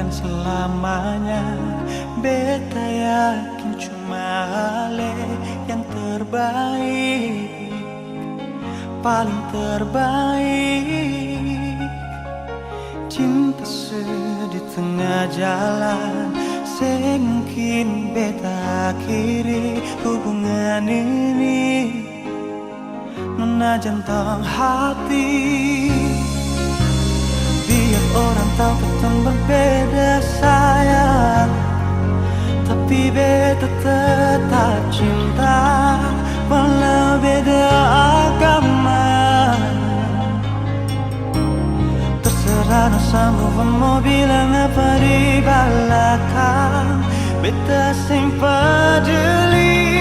dan selamanya. Beta yakin cuma Ale yang terbaik, paling terbaik. Cinta di tengah jalan, semungkin beta akhiri hubungan ini. Nona jantung hati, biar orang tahu kita berbeda sayang, tapi beta tetap cinta walau beda agama. Terserah sama mau bilang apa di belakang, beta sing peduli,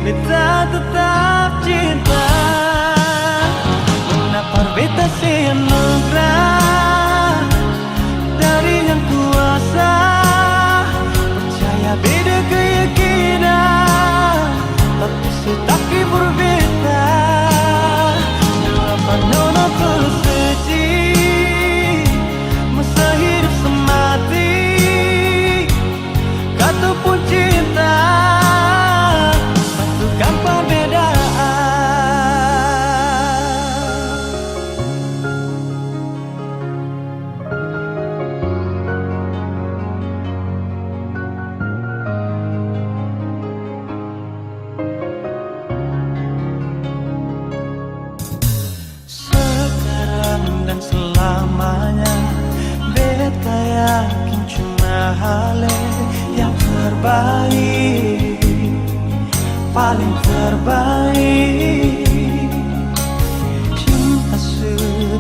beta tetap cinta. Kenapa beta sing anugerah dari yang kuasa, percaya beda keyakinan, tapi setaki berbeda. Kenapa nona tulus suci, masa hidup semati, kata pun cinta, satukan perbedaan. Sekarang dan selamanya, beta yakin cuma Ale yang terbaik, paling terbaik. Cinta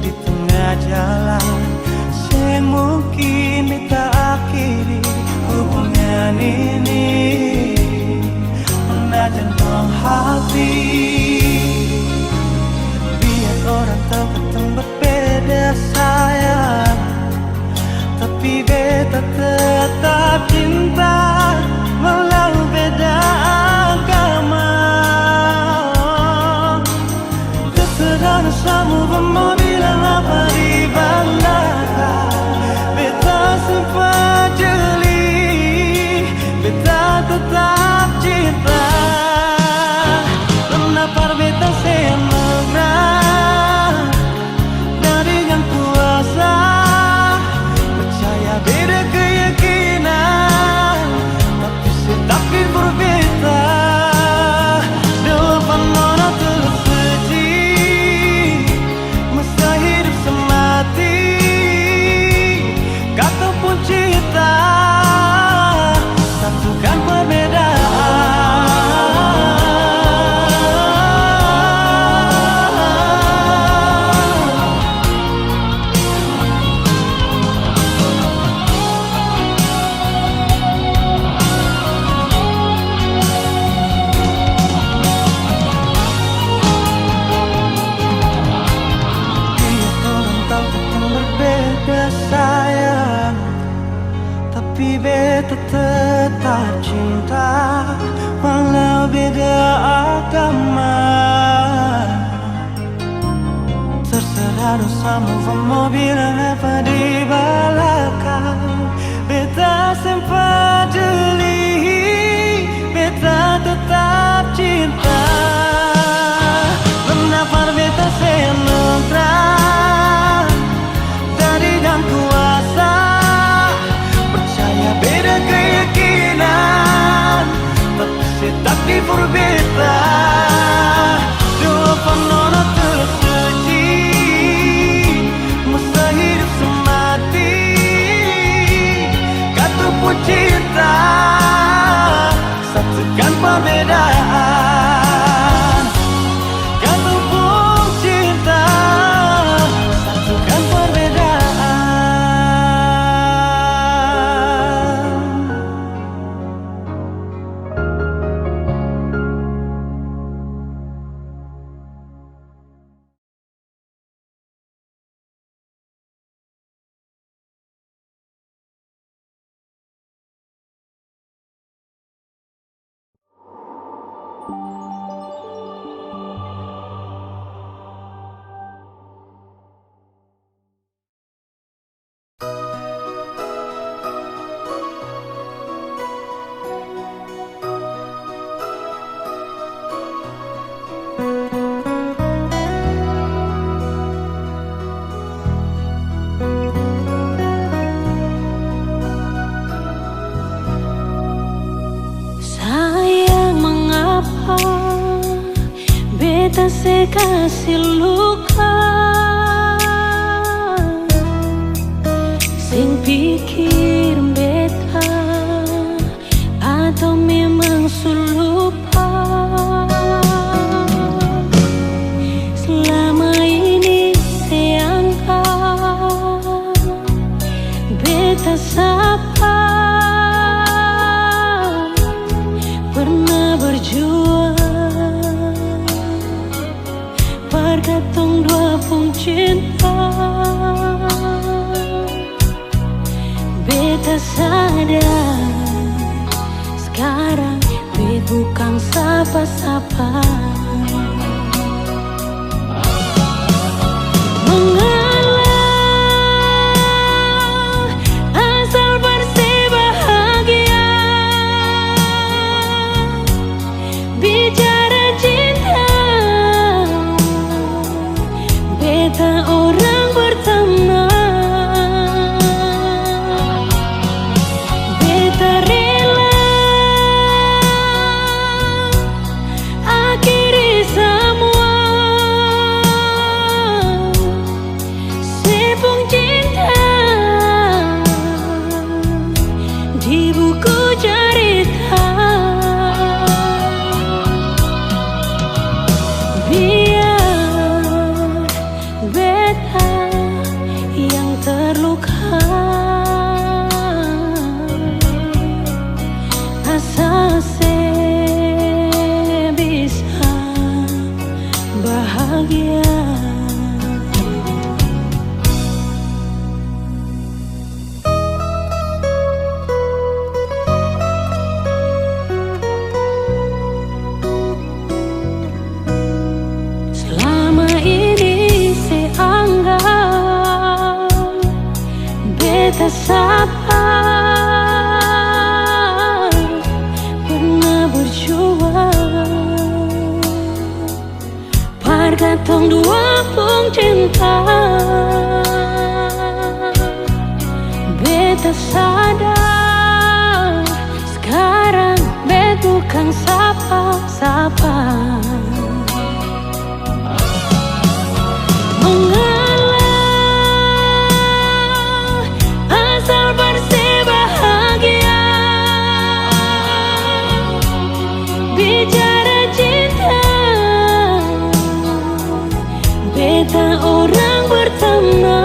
di tengah jalan, semungkin beta akhiri hubungan ini. Nona jantung hati, biar orang tahu kita berbeda sayang, tapi beta tetap cinta walau beda agama. Terserah sama mau bilang apa di belakang, beta sempat jeli, beta tetap cinta. Kenapa beta semangat dari yang kuasa, percaya beda keyakinan, tapi setaki berbeda. Depan nona tulus suci, masa hidup semati, kata pun cinta, satukan perbedaan. Sayang, tapi beta tetap cinta walau beda agama. Terserah dosamu mau bilang apa di belakang, beta sempat jeli, beta tetap cinta. Kenapa beta senutrah dari yang kuasa, percaya beda keyakinan, tapi setaki berbeda. Depan nona tulus suci, masa hidup semati, kata pun cinta, satukan perbedaan. Kata pun cinta, satukan perbedaan. kasih luka sing pikir beta atau memang sulupa. Selama ini seangka beta sapa pernah berjuang bergantung dua pung cinta. Beta sadar sekarang beta bukan sapa-sapa. Mengalah asal bersih bahagia, bicara cinta beta orang pertama. Beta rela akhiri semua sepung cinta di buku cerita. Biar beta yang terluka asal saya bisa bahagia. Selama ini saya anggap beta sapa pernah berjuang bergantung dua pung cinta. Beta sadar sekarang beta bukan sapa-sapa. Mengalah asal bersih bahagia, bicara cinta beta orang pertama.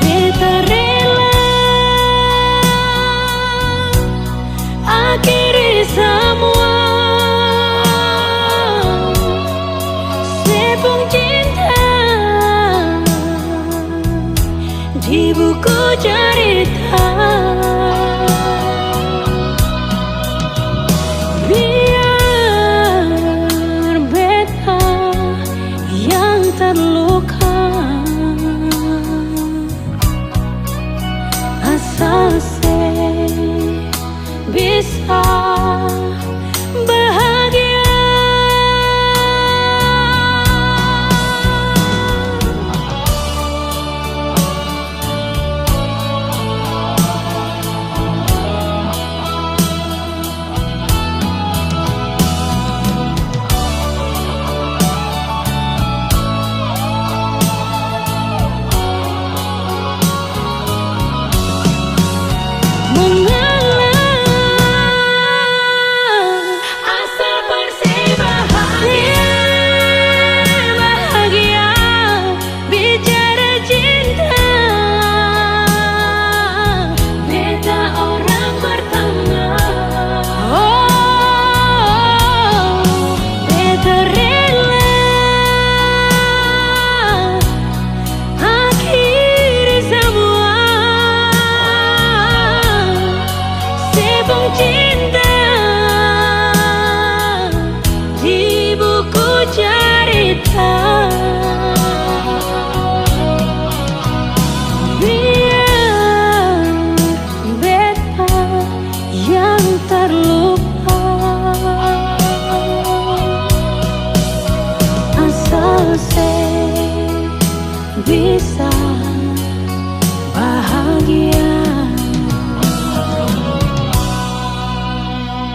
Beta rela akhiri semua sepung cinta di buku cerita. Biar beta yang terluka asal saya bisa bahagia. Mengalah asal bersih bahagia, bicara cinta beta orang pertama. Oh, beta rela akhiri semua sepung cinta di buku cerita. Biar beta yang terluka asal saya bisa bahagia.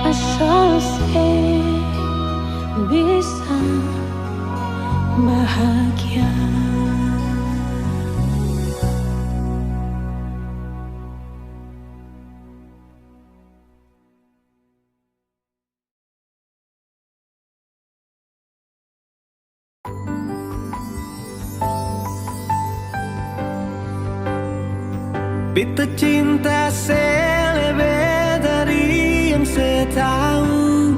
Asal saya Beta cinta selebih dari yang saya tahu.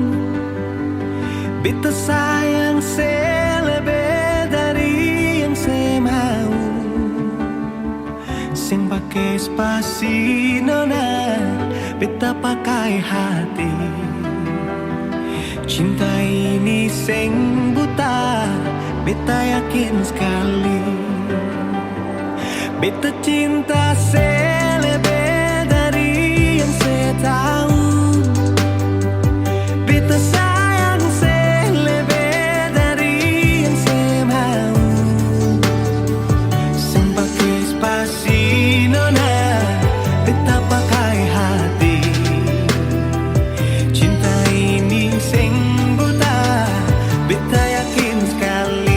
Beta sayang selebih dari yang saya mau. Sing pakai spasi nona, beta pakai hati. Cinta ini sing buta, beta yakin sekali. Beta cinta selebih dari yang saya tahu. Beta sayang selebih dari yang saya mau. Sing pakai spasi nona, beta pakai hati. Cinta ini sing buta, beta yakin sekali.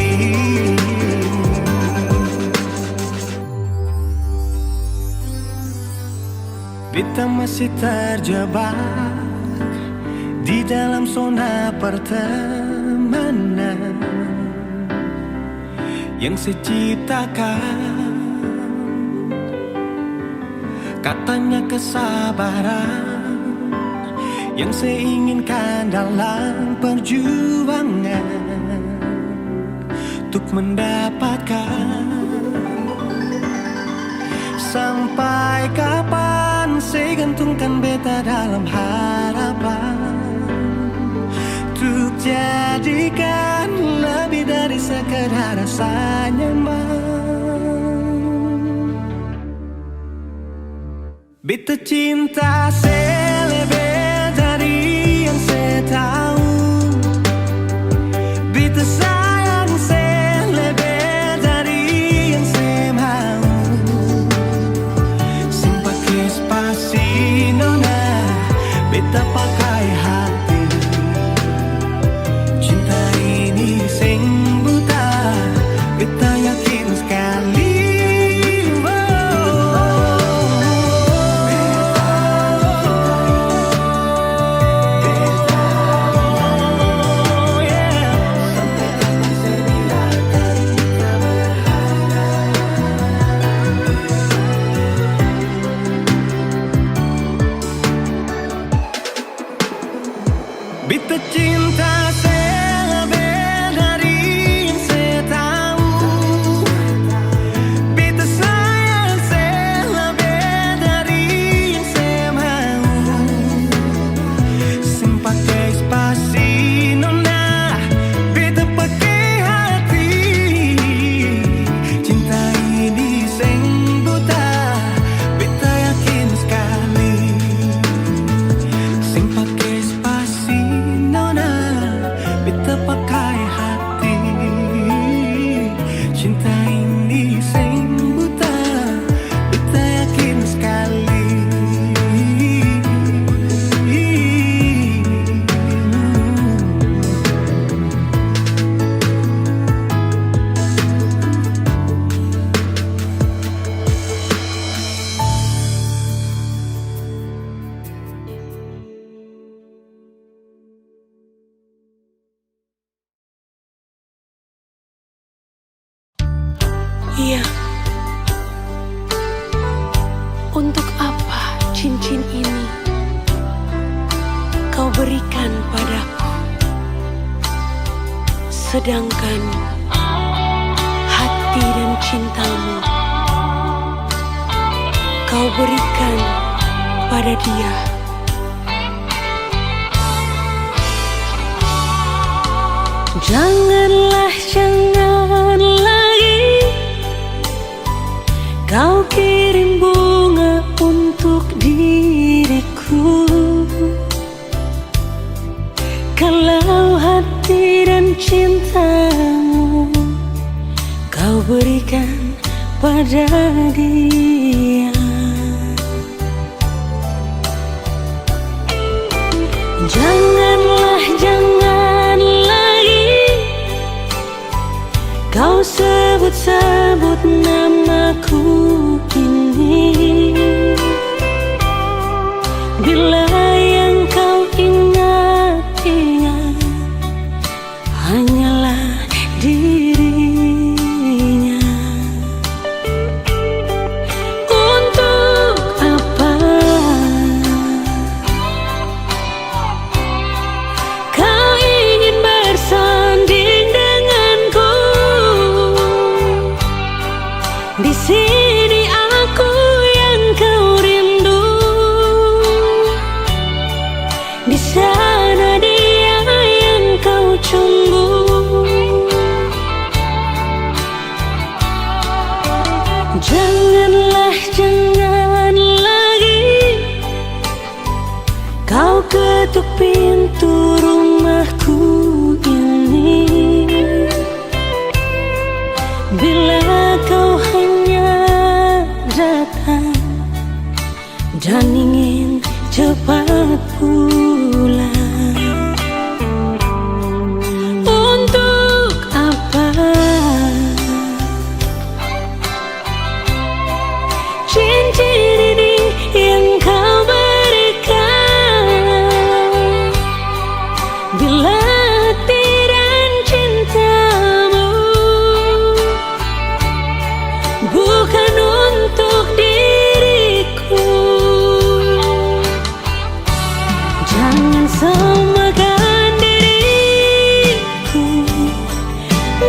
Beta masih terjebak di dalam zona pertemanan yang saya ciptakan. Katanya kesabaran yang saya inginkan dalam perjuangan untuk mendapatkan. Sampai kapan saya gantungkan beta dalam harapan untuk jadikan lebih dari sekedar rasa nyaman. Beta cinta selebih dari yang saya tahu. Beta sayang selebih dari yang saya mau. Sing pakai spasi nona, beta pakai hati. Cinta ini sing buta, beta yakin sekali. Beta cinta selebih dari yang saya tahu. Beta sayang selebih dari yang saya mau. Sing pakai spasi nona, beta pakai hati. Cinta ini sing buta, beta yakin sekali. Sing pakai spasi nona, beta pakai hati. Cinta ini sing buta, beta yakin sekali. Iya. Untuk apa cincin ini kau berikan padaku, sedangkan hati dan cintamu kau berikan pada dia. Jangan lagi kau kirim bunga untuk diriku, kalau hati dan cintamu kau berikan pada dia. Jangan lagi kau sebut-sebut namaku ini, bila yang kau ingat hanyalah dirinya. Untuk Di sana dia yang kau tunggu. Janganlah, jangan lagi kau ketuk pintu rumahku ini. Bila kau hanya datang dan ingin cepat pulang, untuk apa cincin ini yang kau berikan? Bila hati dan cintamu bukan untuk diriku, jangan samakan diriku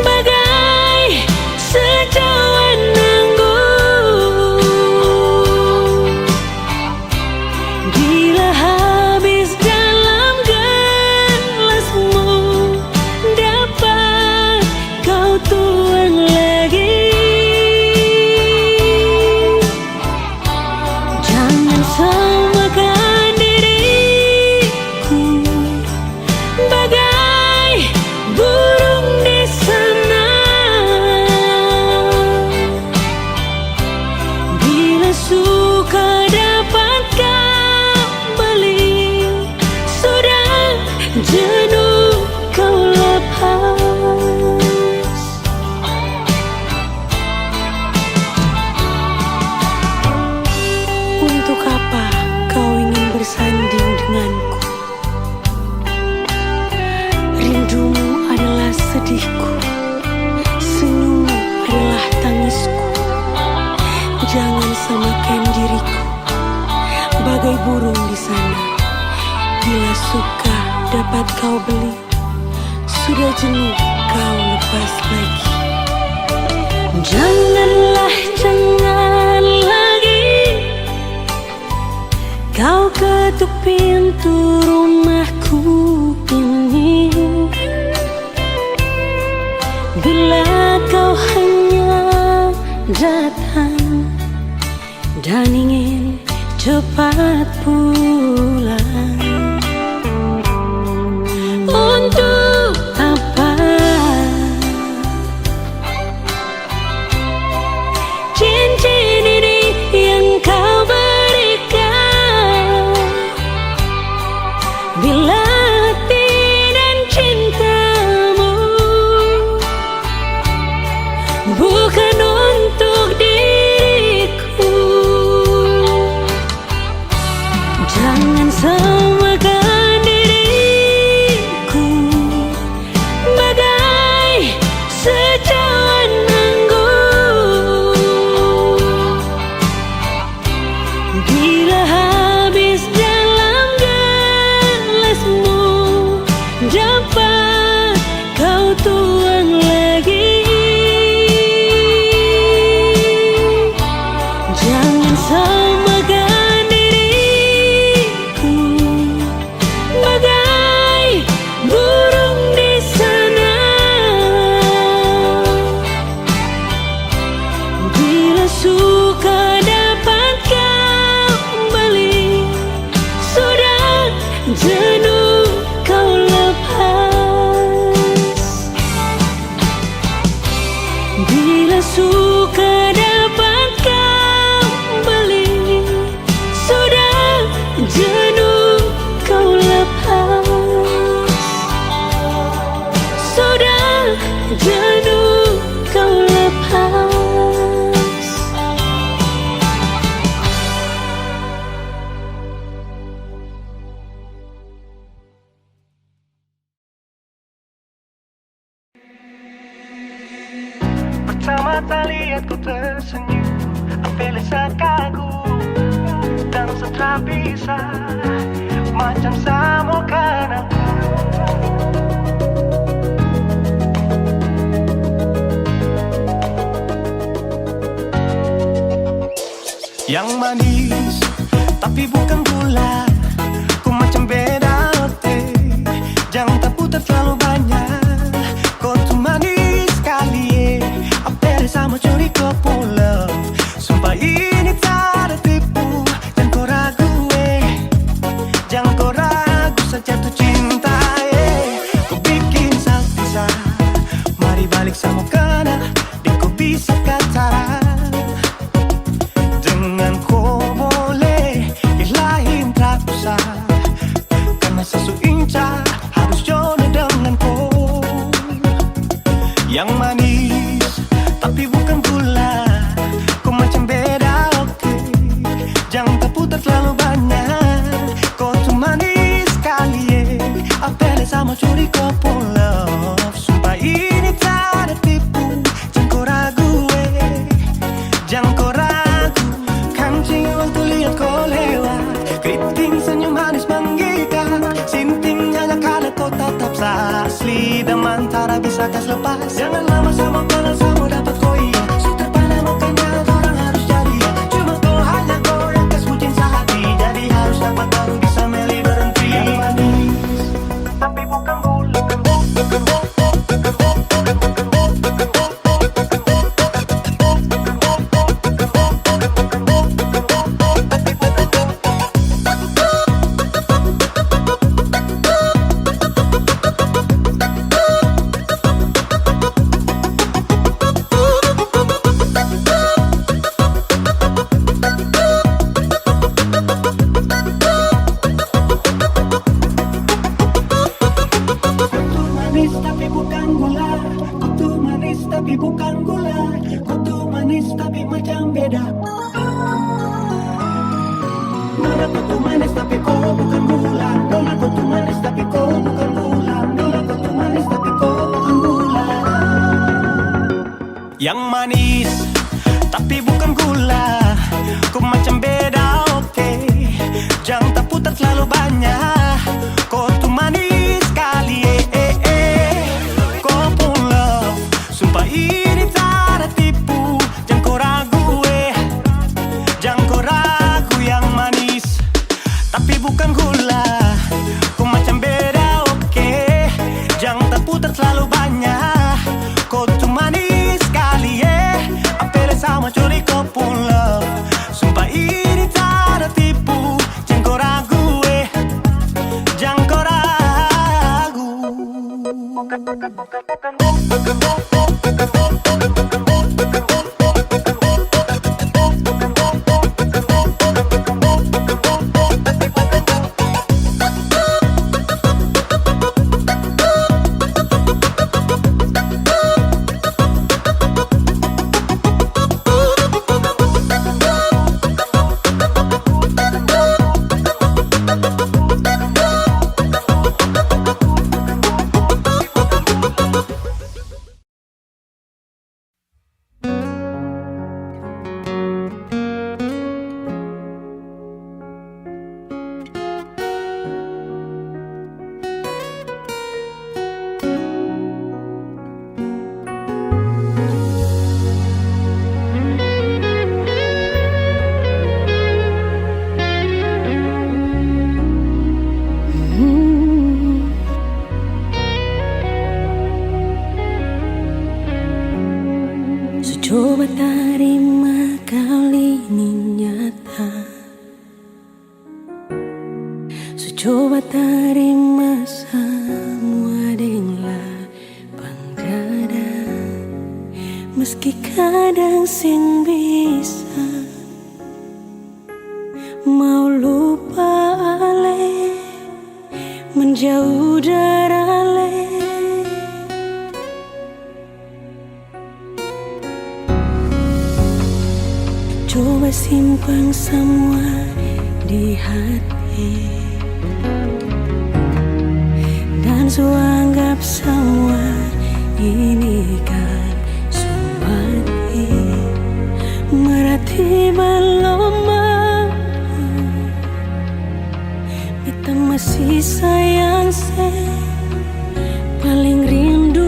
bagai secawan anggur. Bila habis dalam gelasmu, dapat kau tuang lagi. Jangan samakan diriku bagai burung di sana. Bila suka dapat kembali, sudah jenuh kau lepas. Untuk apa kau ingin bersanding denganku? Rindumu adalah sedihku, senyummu adalah tangisku. Jangan samakan diriku bagai burung di sana. Bila suka dapat kau beli, sudah jenuh kau lepas lagi. Janganlah, jangan lagi kau ketuk pintu rumahku ini. Bila kau hanya datang dan ingin cepat pulang, untuk apa cincin ini yang kau berikan? Bila hati dan cintamu bukan untuk diriku, jangan samakan diriku bagai secawan anggur. Bila habis dalam gelasmu, dapat kau tuang lagi. Jangan samakan diriku bagai burung di sana. Bila suka dapat kembali, sudah jenuh kau lepas. Bila suka dapat kembali, sudah jenuh kau lepas. Sudah jenuh kau lepas. Pertama lihat ku tersenyum, Felisa kagum dan setelah bisa macam samukan aku. Yang manis tapi bukan gula, ku macam beda tak bisa kas lepas. Jangan lama sama kalau sama dapat koi. So terpana makanya orang harus jadi. Cuma kau hanya kau yang kas bucin sehati. Jadi harus dapat baru bisa meli berhenti. Yang manis tapi bukan gula. Tapi bukan gula, kutu manis tapi bukan gula, kutu manis tapi macam beda. Nona kutu manis tapi kau bukan gula, nona kutu manis tapi kau bukan gula, nona kutu manis tapi kau bukan gula. Yang manis tapi bukan gula, kau macam beda, oke. Jangan tak putar terlalu banyak, kau tuh manis sekali, Sumpah ini tak ada tipu. Jangan kau ragu, jangan kau ragu. Yang manis tapi bukan gula, kau macam beda, oke. Jangan tak putar terlalu banyak, kau tuh manis sekali, apel sama curi kau pulang. Sumpah ini tak ada tipu. Jangan kau ragu, jangan kau ragu. Coba terima kali ini nyata. Coba terima semua dengan lapang dada. Meski kadang sing bisa mau lupa ale, menjauh dari ale. Coba simpan semua di hati dan anggap semua ini kan sumpati. Berarti belum mampu, kita masih sayang paling rindu.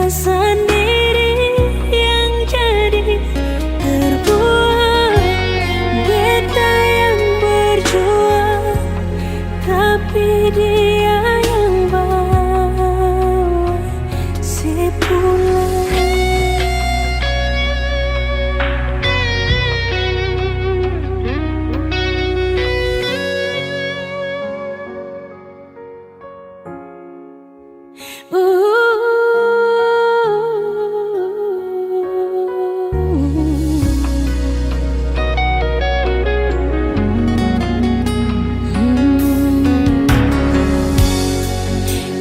Sendiri yang jadi terbuang, beta yang berjuang, tapi dia yang bawa si pulang.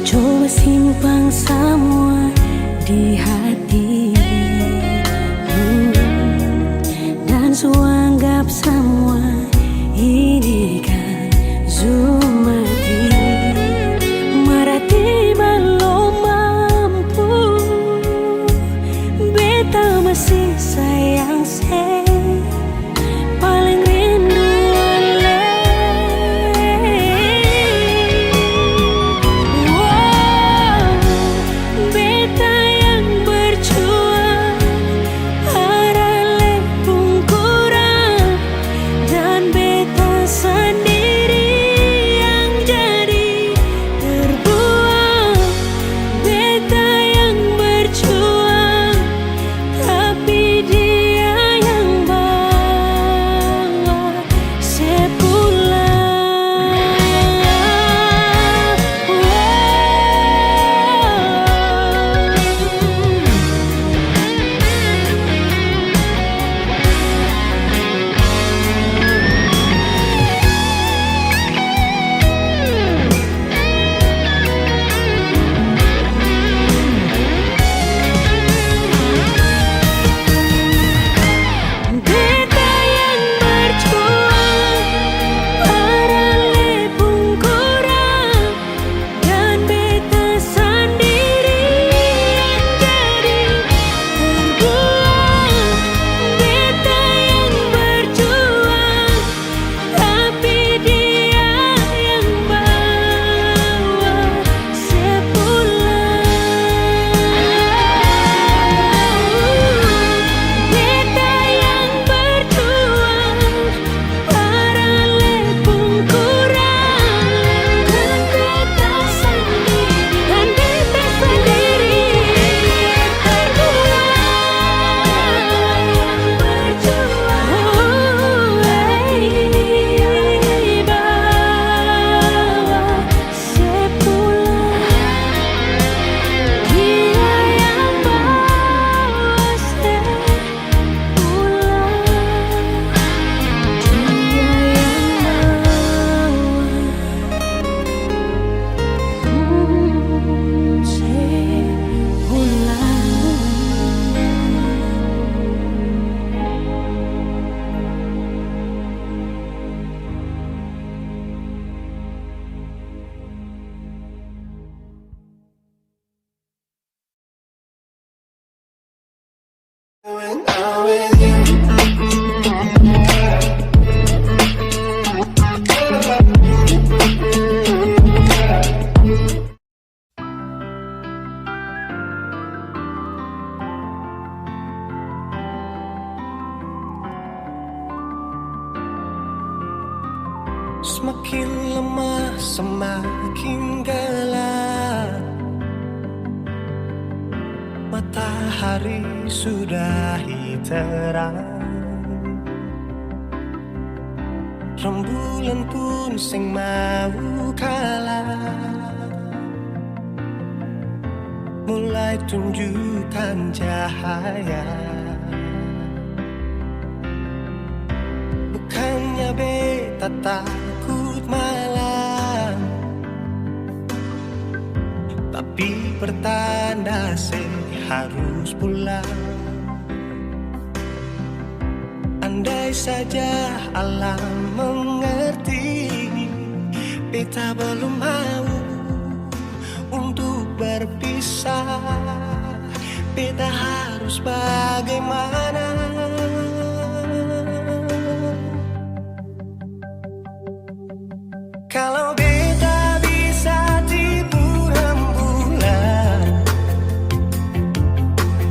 Coba simpan semua di hati dan anggap semua ini kan zumati. Berarti belum mampu, beta masih sayang semakin lemah, semakin gelap. Matahari sudah terang, rembulan pun sing mau kalah, mulai tunjukkan cahaya. Bukannya beta takut malam, tapi pertanda harus pulang. Andai saja alam mengerti, beta belum mau untuk berpisah. Beta harus bagaimana? Kalau beta bisa tipu rembulan,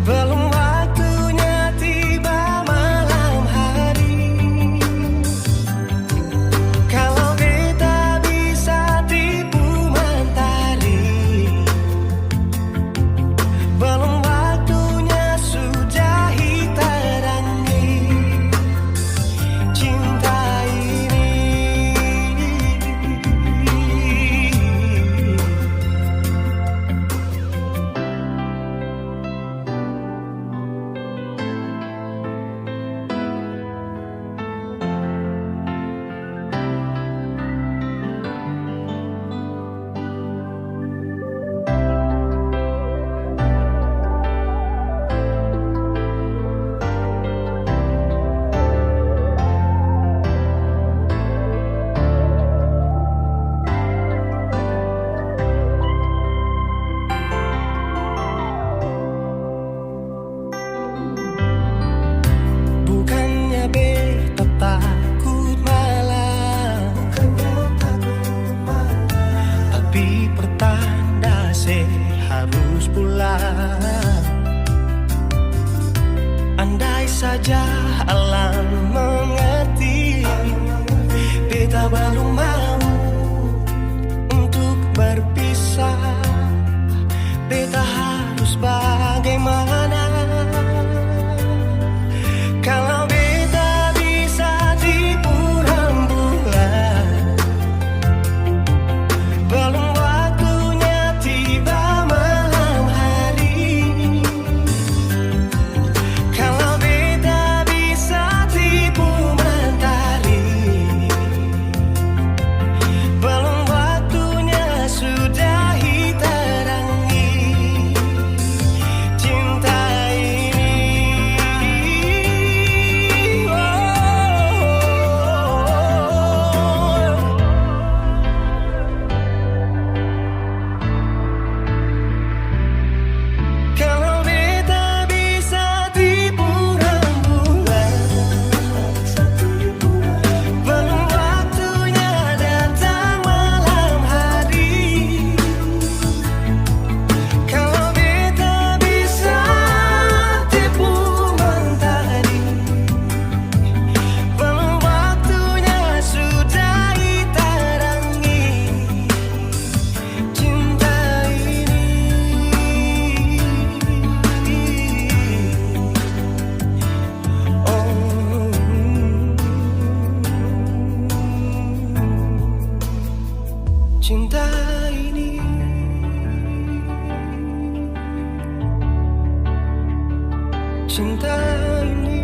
belum waktunya tiba malam hari. Kalau beta bisa tipu mentari, belum waktunya sudah terangi cinta ini. Bukannya beta takut malam, tapi pertanda harus pulang. Andai saja alam mengerti, beta belum mau untuk berpisah. Beta harus bagaimana? Kalau beta bisa tipu rembulan, belum waktunya tiba malam hari. Kalau beta bisa tipu mentari, belum waktunya sudah terangi cinta ini. Kalau beta bisa tipu rembulan, belum waktunya datang malam hari. Kalau beta bisa tipu mentari, belum waktunya sudah terangi cinta ini. Cinta ini, cinta ini.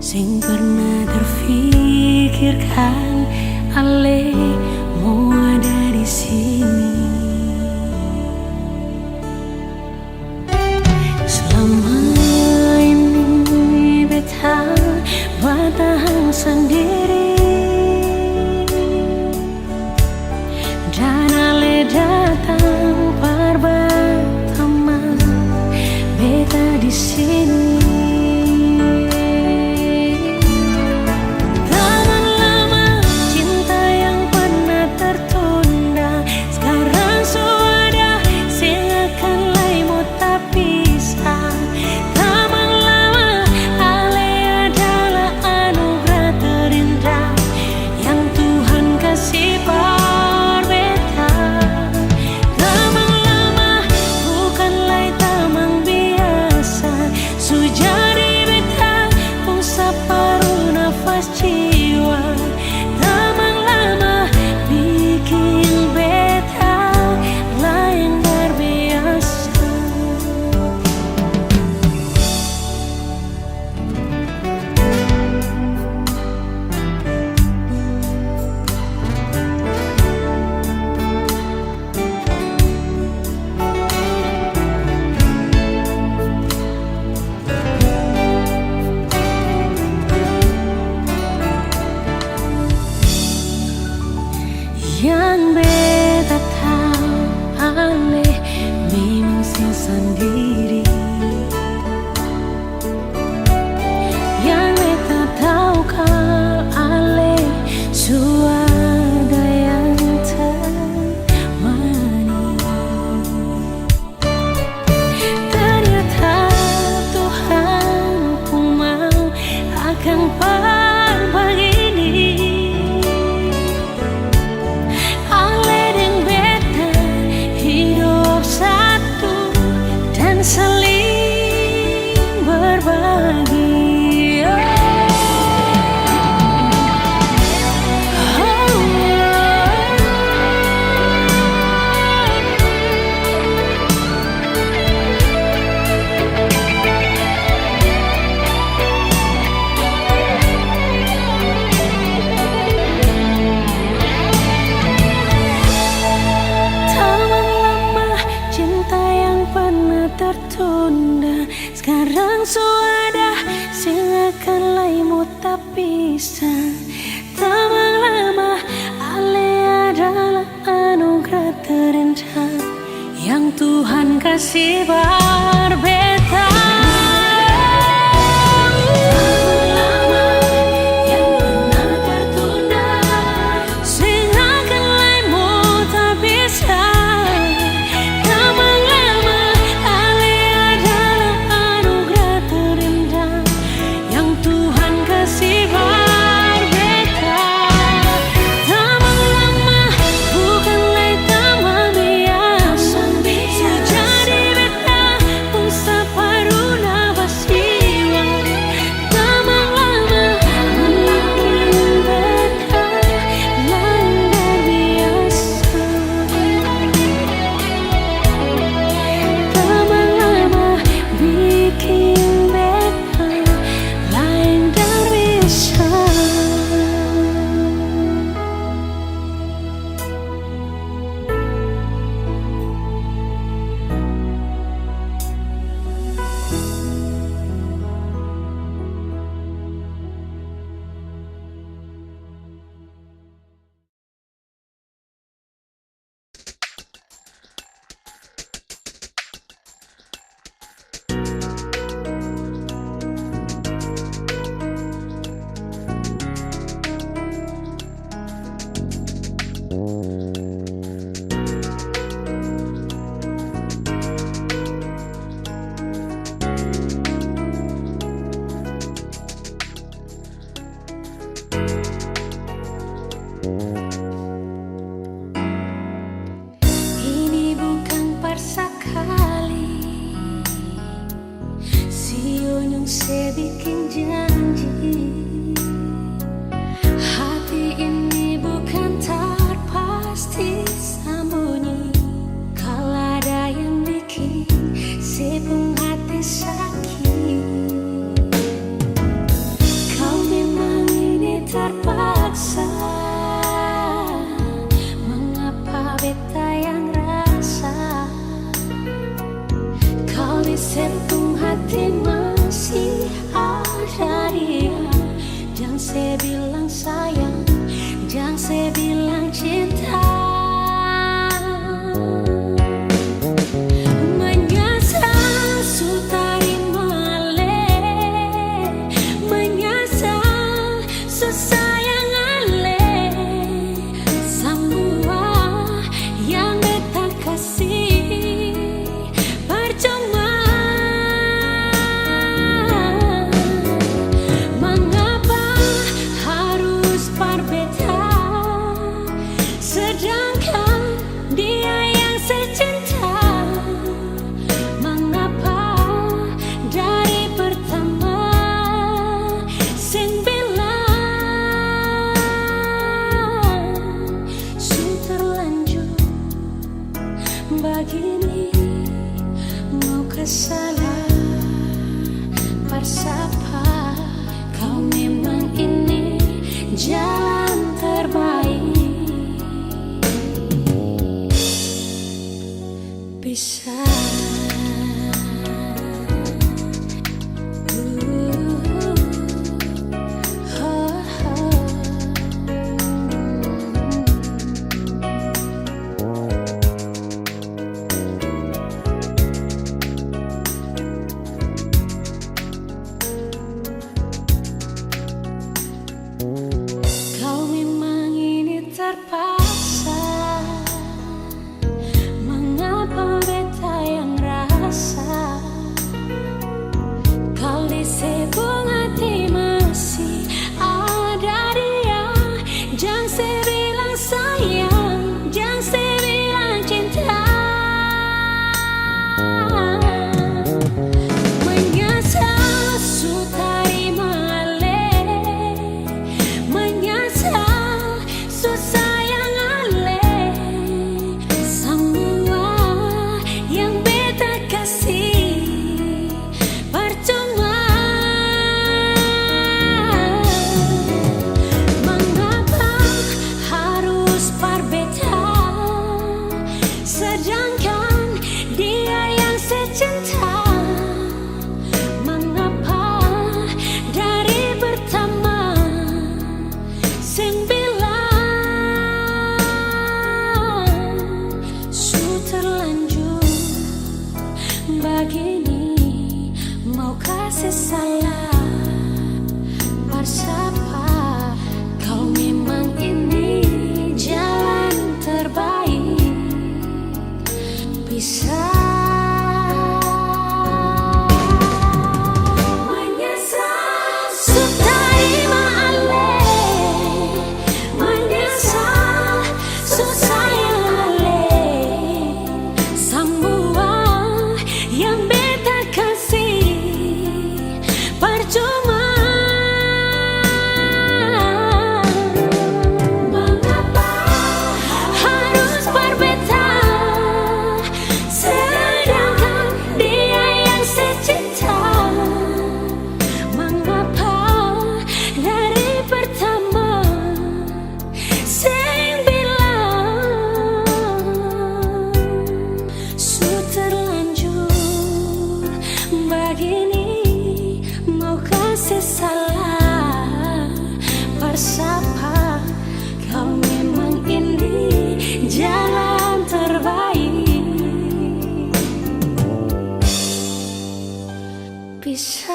sing pernah terfikirkan Ale mau ada di sini. Selama ini beta bertahan sendiri, dan Ale datang pertama beta di sini. Yang beta tahu Ale memang sing sendiri. Yang beta tahu kalau Ale suada yang temani. Ternyata Tuhan pun mau akan berbagi. Saling berbagi. Tertunda sekarang sudah silakan laimu tak bisa. Tamang lama Ale adalah anugerah terindah yang Tuhan kasih berbeda. saya bilang sayang, jangan saya bilang cinta. Menyesal sutari male, menyesal sesayang ale, semua yang beta kasih percuma. Mengapa harus berbeda, sedangkan dia yang saya cinta? Mengapa dari pertama sing bilang su terlanjur begini, mau kesalah bersapa? Kau memang ini jalan terbaik. Bisa kau memang ini terpaksa. Mengapa beta yang rasa? Kali sebung hati masih ada dia, jangan saya bilang sayang, jangan saya bilang cinta. Menyesal sutari male, menyesal susayang ale, semua yang beta kasih percuma. Mengapa harus berbeda, sedangkan dia yang saya cinta? Mengapa dari pertama sing bilang su terlanjur begini, mau kasih salah bersapa? Kau memang ini jalan terbaik. Bisa menyesal sutari male, menyesal susayang ale, semua yang beta kasih percuma. Mengapa harus berbeda, sedangkan dia yang saya cinta? Mengapa dari pertama sing bilang su terlanjur begini, mau kasih salah bersapa? Kau memang ini jalan terbaik. Bisa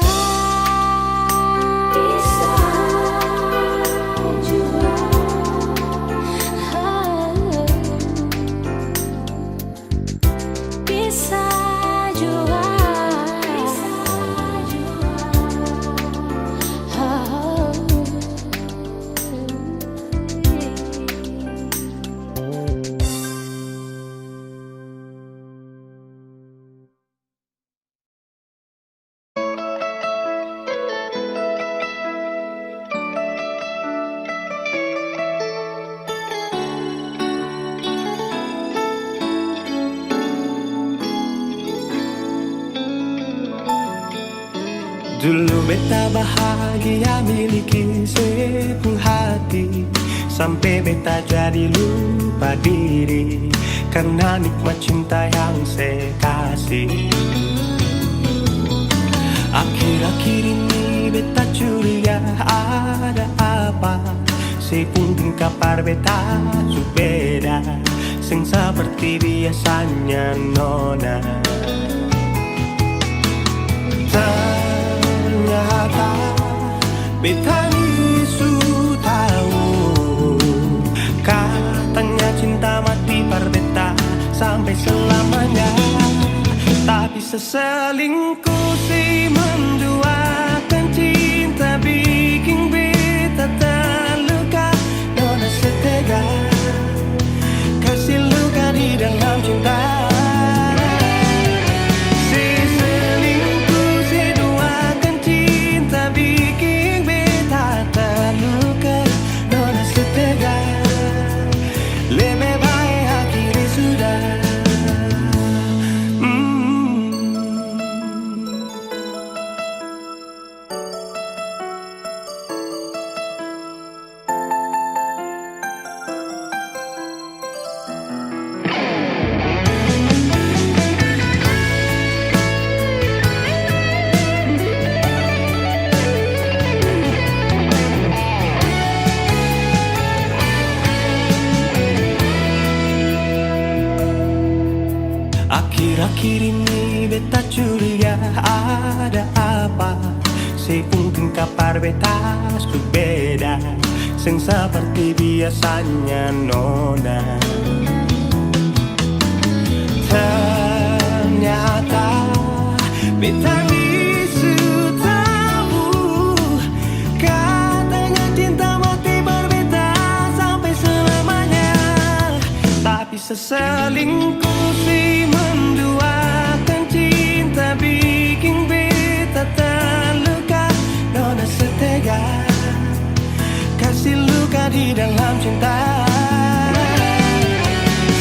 juga bisa juga Dulu beta bahagia miliki sepenuh hati, sampai beta jadi lupa diri karena nikmat cinta yang saya kasih. Akhir-akhir ini beta curiga ada apa si pun kapar beta beda sing seperti biasanya nona. Ternyata beta ni su tahu katanya cinta mati parbeta sampai selamanya. Tapi seselingkuh si menduakan cinta bikin beta terluka. Nona setega kasih luka di dalam cinta. Si selingkuh si duakan cinta bikin beta terluka. Nona setega lebih baik akhiri sudah. Akhir-akhir ini beta curiga ada apa si mungkin kapar beta beda sing seperti biasanya nona. Ternyata beta bisu tahu katanya cinta mati berbeda sampai selamanya. Tapi seselingkuh si menduakan cinta bikin beta terluka. Nona setega kasih luka di dalam cinta.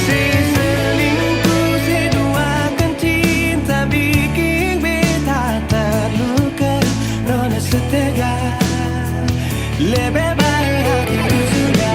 Si selingkuh si duakan cinta bikin beta terluka. Nona setega lebih baik akhiri sudah.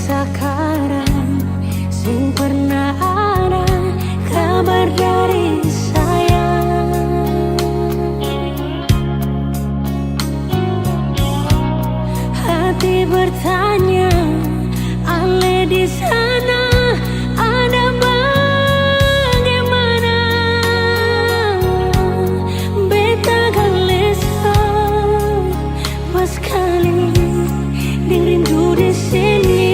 sekarang sing pernah ada kabar dari saya. Hati bertanya, Ale di sana ada bagaimana? Beta galesa pas kali dirindu di sini.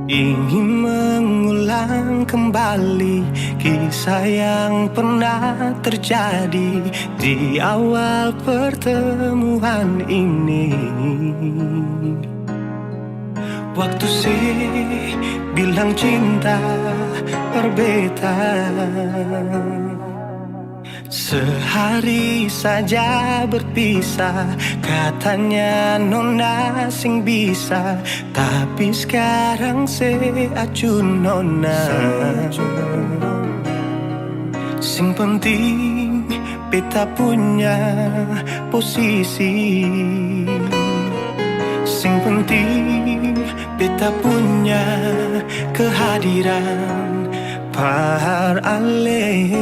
Ingin mengulang kembali kisah yang pernah terjadi di awal pertemuan ini. Waktu sih bilang cinta berbeda, sehari saja berpisah, katanya nona sing bisa, tapi sekarang se acun nona. Sing penting beta punya posisi, sing penting beta punya kehadiran par Ale.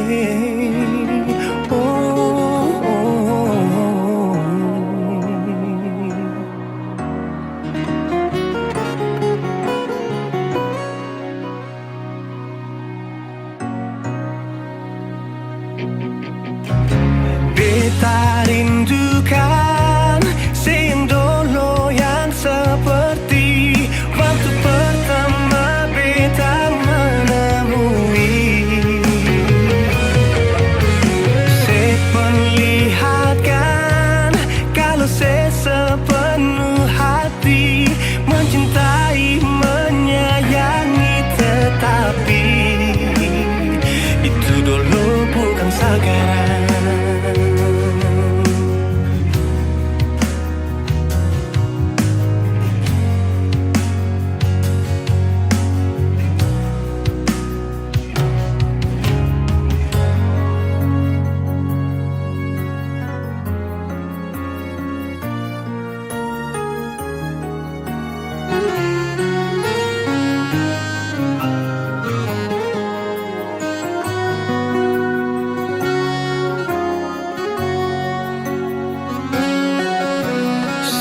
Beta rindukan yang dulu yang seperti waktu pertama beta menemui. Saya perlihatkan kalau saya sepenuh hati mencintai, menyayangi, tetapi itu dulu bukan sekarang.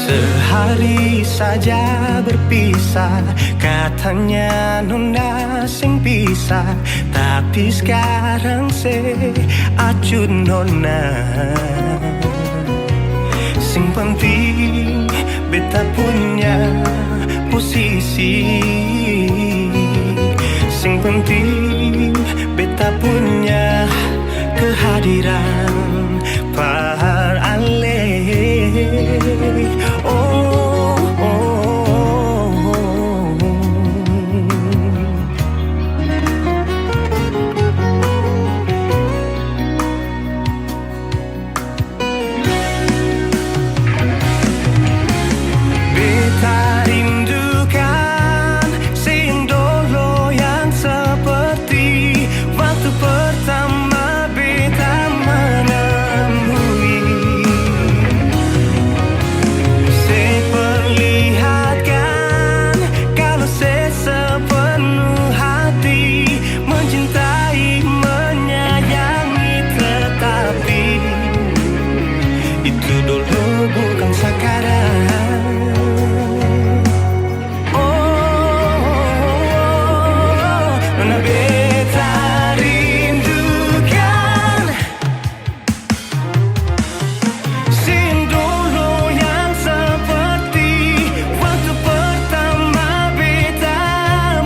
Sehari saja berpisah, katanya nona sing pisah, tapi sekarang se acun nona. beta punya posisi. Sing penting beta punya kehadiran par ale. Oh, oh, oh. Beta rindukan siang dulu yang seperti waktu pertama beta menemui. Seperlihatkan kalau saya sepenuh hati mencintai, menyayangi, tetapi itu dulu bukan sekarang. Nona beta rindukan siang dulu yang seperti waktu pertama beta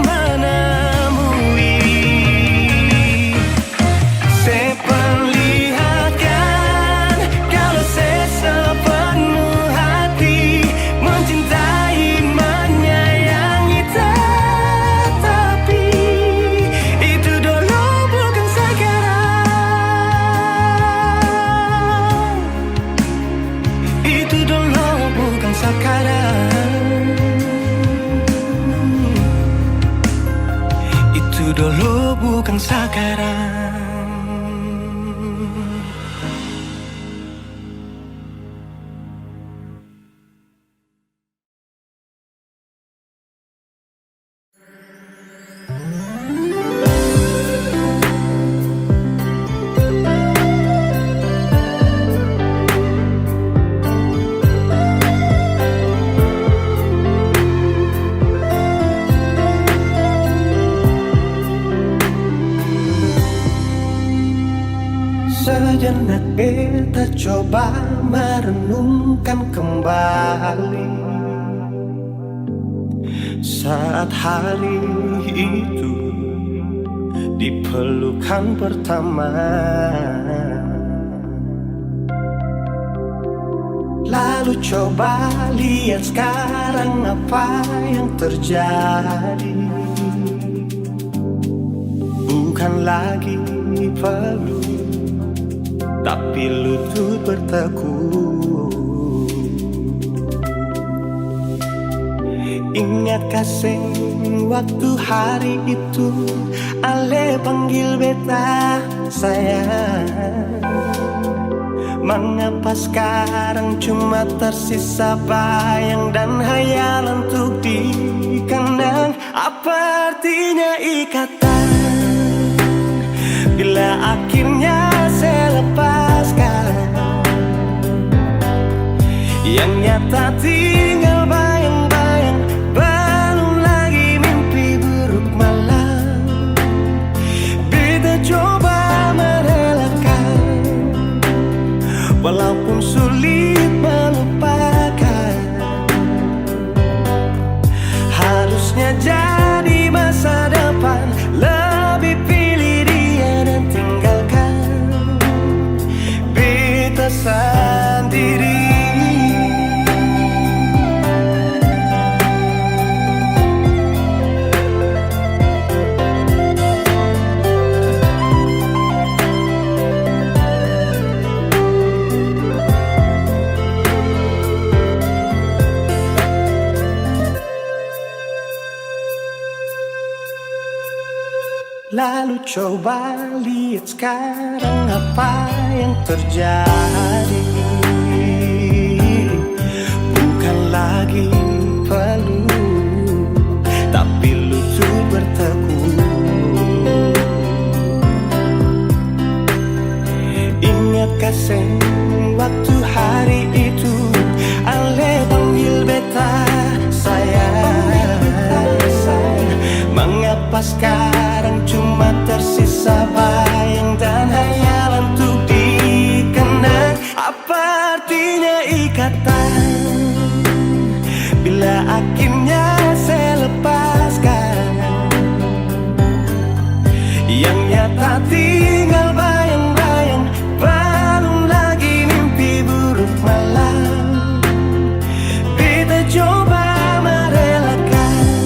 menemui. Seperlihatkan kalau saya sepenuh hati mencintai, menyayangi, tetapi itu dulu bukan sekarang. Itu dulu bukan sekarang. Itu dulu bukan sekarang. Sejenak beta coba merenungkan kembali saat hari itu di pelukan pertama. Lalu coba lihat sekarang apa yang terjadi. Bukan lagi peluk, tapi lutut bertekuk. Ingat kasih waktu hari itu ale panggil beta sayang. Mengapa sekarang cuma tersisa bayang dan hayal untuk dikenang? Apa artinya ikatan bila akhirnya saya lepaskan? Yang nyata tinggal bayang-bayang, belum lagi mimpi buruk malam. Beta coba merelakan, walaupun sulit melupakan. Harusnya jadi masa depan, lebih pilih dia dan tinggalkan beta sendiri. Lalu coba lihat sekarang apa yang terjadi. Bukan lagi peluk, tapi lutut bertekuk. Ingat kasih waktu hari itu ale panggil beta sayang. Mengapa sekarang cuma tersisa bayang dan hayalan untuk dikenang? Apa artinya ikatan Bila akhirnya saya lepaskan, yang nyata tinggal bayang-bayang, belum lagi mimpi buruk malam. Beta coba merelakan,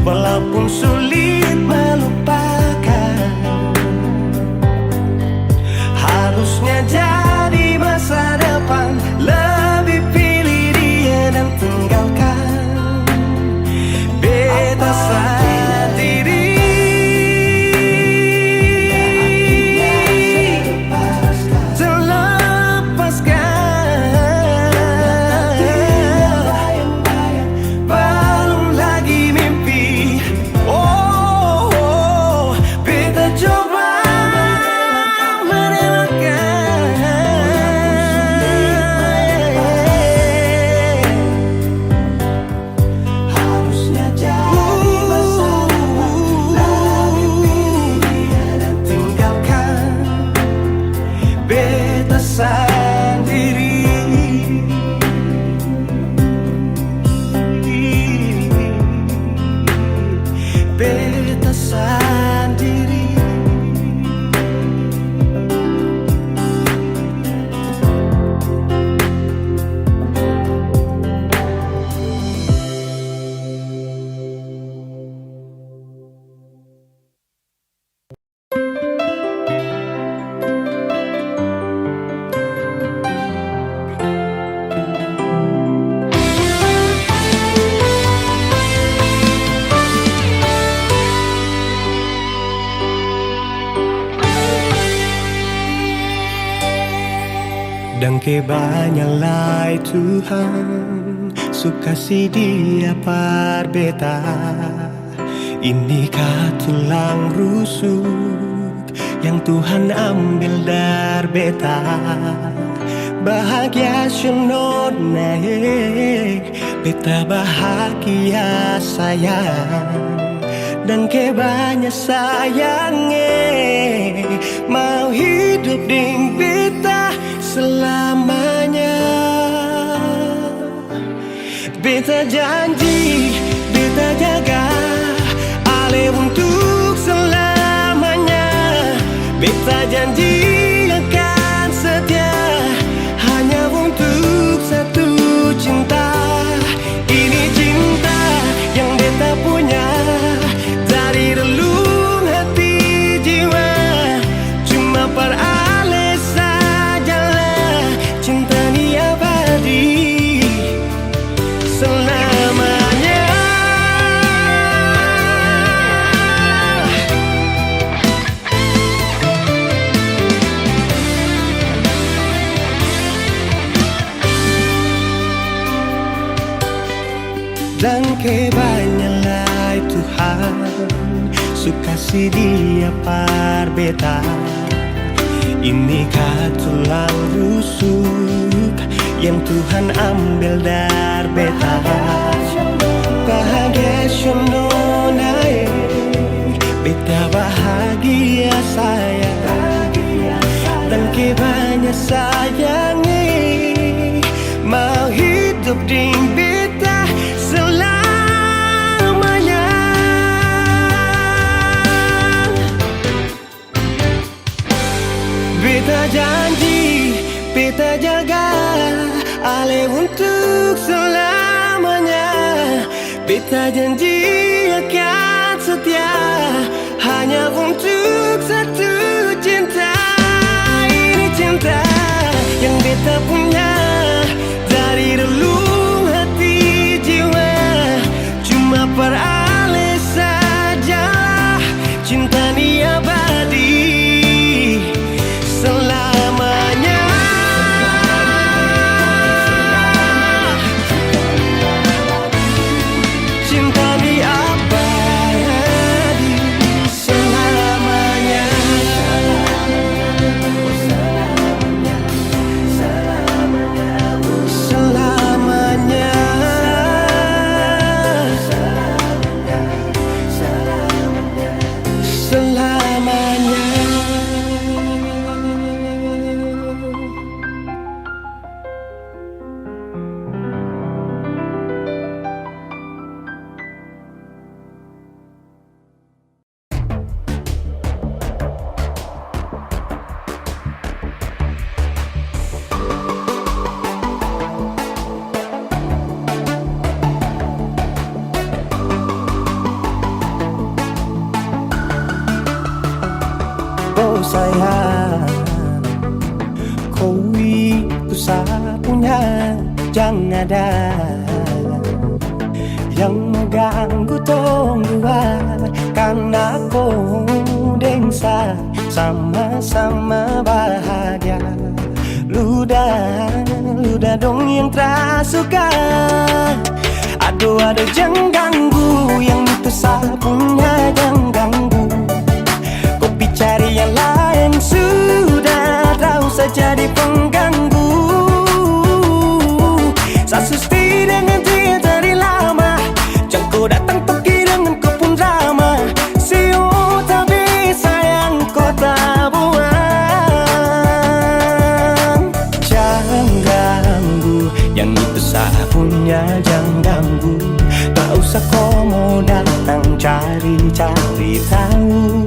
walaupun sulit melupakan. Harusnya jadi masa depan, lebih pilih dia dan tinggalkan. Beta sendiri. Beta sendiri. Dan kebanyalah Tuhan suka si dia par beta. Inikah tulang rusuk yang Tuhan ambil dari beta. Bahagia syono naik, beta bahagia sayang. Dan kebanyak sayangnya mau hidup ding beta selamanya. Beta janji, beta jaga Ale untuk selamanya. Beta janji akan setia hanya untuk satu cinta. Ini cinta yang beta punya dari relung hati jiwa. Cuma per Ale sajalah cinta ni abadi selamanya. Dan kebanyalah Tuhan suka si dia par beta. Inikah tulang rusuk yang Tuhan ambil dari beta. Bahagia syono naik, beta bahagia sayang. Dan kebanyak sayangnya mau hidup di beta selamanya. Beta janji, beta jaga Ale untuk selamanya. Beta janji akan setia hanya untuk satu cinta. Ini cinta yang beta punya dari relung hati jiwa. Cuma per Ale sajalah cinta ni abadi selamanya. Cinta ni abadi selamanya. Selamanya, selamanya, selamanya. sapunya, jangan ada yang mengganggu tong dua. Karena kau dengsa sama-sama bahagia. Ludah dong yang tersuka. Aduh jangan ganggu, yang itu sapunya jangan ganggu. Kopi cari yang lain sudah, tak usah jadi pengganggu. Sasusti dengan dia dari lama, jangan kau datang pergi dengan kau pun drama. Siu tak bisa yang kau tak buang. Jangan ganggu, yang itu sapunya jangan ganggu. Tak usah kau mau datang cari-cari tahu.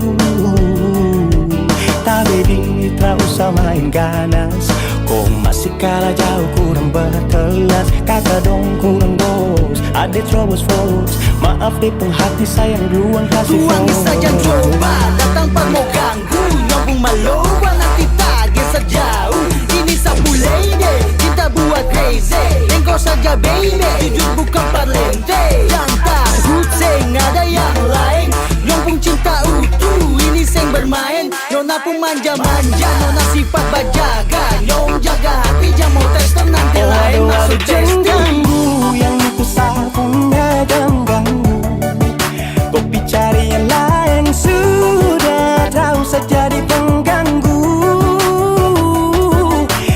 Tak baby, tak usah main ganas. Kau masih kalah jauh, kurang berkelas. Kata dong kurang dos, ada terobos fos. Maaf deh penghati sayang, ruang kasih Tuangi saja coba, datang pak mau ganggu. Nyambung maloba nanti target sejauh. Ini sapu lady, cinta buat crazy. Engkau saja baby, jujur bukan parlente. Jangan takut, seng ada yang lain. Nyambung cinta utuh, ini seng bermain. Nona pun manja-manja, nona sifat bajaga. Nyong jaga hati, jangan mau tester nanti lain masuk jangan testing. ganggu, yang itu sapunya jangan ganggu. Kopi cari yang lain sudah, tak usah jadi pengganggu.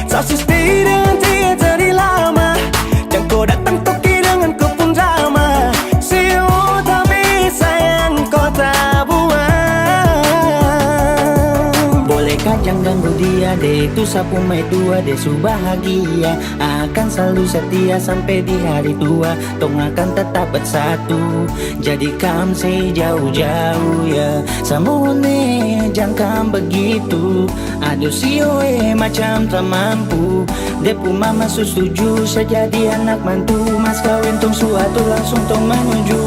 Sasusti dengan dia dari lama, jangan kau datang toki dengan kau pun drama. Siu tak bisa yang kau tak buang. Bolehkah jangan ganggu dia deh, itu sapu mai tua deh su bahagia. Akan selalu setia sampai di hari tua. Tong akan tetap bersatu, jadikan sejauh-jauh ya. Samone jangan begitu. Aduh sioe macam tak mampu. Depu mama setuju saya jadi anak mantu. Mas kawin tong suatu langsung tong menuju.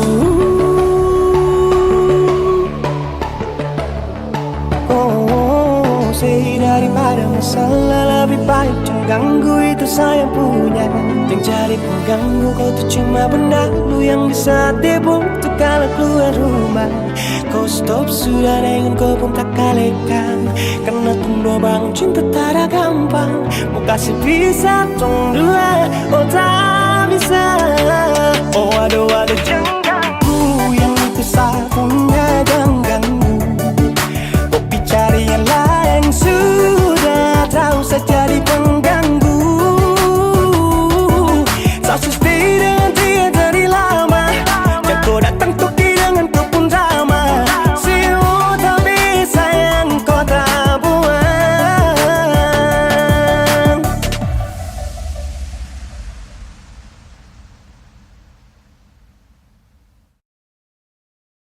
Sei daripada masalah, lebih baik jangan ganggu, itu saya punya. Yang cari pengganggu kau tuh cuma benda lu yang bisa dibutuh kalau keluar rumah. Kau stop sudah dengan kau pun tak kalekan. Karena tunggu bangun cinta tak ada gampang. Mau kasih bisa tong dua, oh tak bisa. Oh aduh jangan ganggu, yang itu sapunya jangan ganggu. Kopi cari yang lain sudah, tak usah jadi pengganggu. Sasusti dengan dia